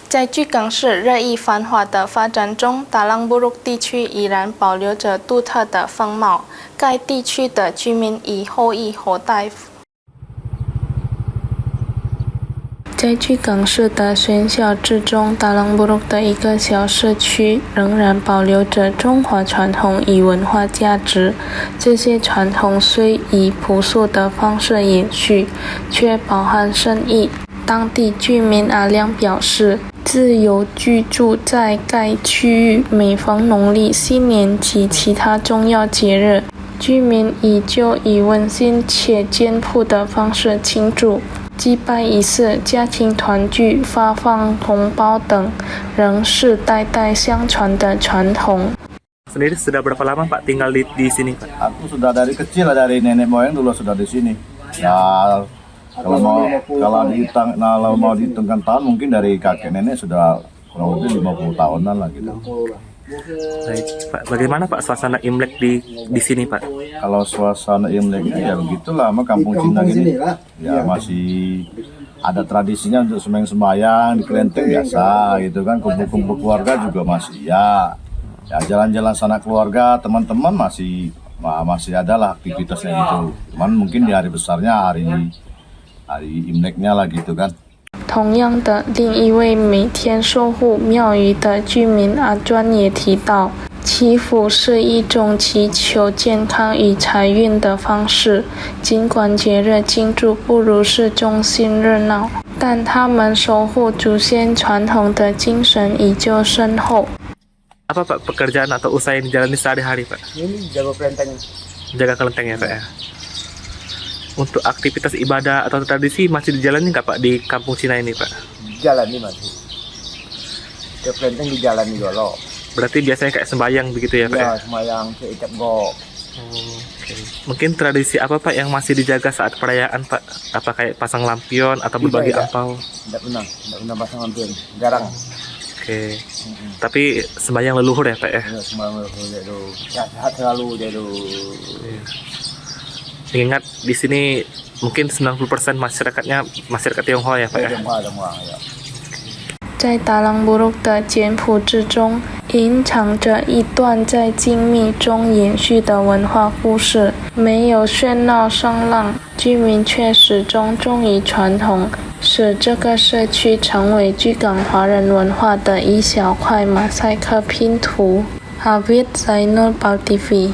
在巨港市日益繁华的发展中，达朗布鲁克地区依然保留着独特的风貌。该地区的居民以后裔后代。在巨港市的喧嚣之中，达朗布鲁克的一个小社区仍然保留着中华传统与文化价值。这些传统虽以朴素的方式延续，却饱含深意。当地居民阿亮表示，自由居住在该区域，每逢农历新年及其他重要节日，居民依旧以温馨且简朴的方式庆祝。祭拜仪式、家庭团聚、发放红包等，仍是代代相传的传统。Sendiri sudah berapa lama Pak tinggal di sini Pak? Aku sudah dari kecil, dari nenek moyang dulu sudah di sini. Ya kalau mau dihitungkan tahun mungkin dari kakek nenek sudah kurang lebih 50 tahunan lah gitu. Baik, Pak. Bagaimana Pak suasana Imlek di sini Pak? Kalau suasana Imleknya ya begitulah, sama kampung Cina gini. Ya masih ada tradisinya untuk sembahyang di kelenteng biasa gitu kan, kumpul-kumpul keluarga juga masih ya. Ya jalan-jalan sana keluarga, teman-teman masih ada lah aktivitasnya gitu. Cuman mungkin di hari besarnya hari Imleknya lah gitu kan。同样的，另一位每天守护庙宇的居民阿专也提到，祈福是一种祈求健康与财运的方式。尽管节日庆祝不如是中心热闹，但他们守护祖先传统的精神依旧深厚。Apa Pak pekerjaan atau usaha yang dijalani sehari-hari Pak? Ini jaga kelenteng. Jaga kelenteng ya Pak ya. Untuk aktivitas ibadah atau tradisi masih dijalani nggak Pak di kampung Cina ini Pak? Jalani masih. Ke kelenteng dijalani dulu. Berarti biasanya kayak sembayang begitu ya Pak? Ya, sembayang seikat go. Okay. Mungkin tradisi apa Pak yang masih dijaga saat perayaan Pak? Apa kayak pasang lampion atau berbagi angpau? Tidak pernah pasang lampion. Jarang. Oke. Tapi sembahyang leluhur ya Pak ya? Ya, sembayang leluhur itu. Ya, sehat selalu dia tuh. Ingat di sini mungkin 90% masyarakatnya masyarakat Tionghoa ya Pak ya? Tionghoa ya. 在达朗布鲁克的简朴之中，隐藏着一段在静谧中延续的文化故事。没有喧闹声浪，居民却始终忠于传统，使这个社区成为巨港华人文化的一小块马赛克拼图。Hafid Zainul Pal TV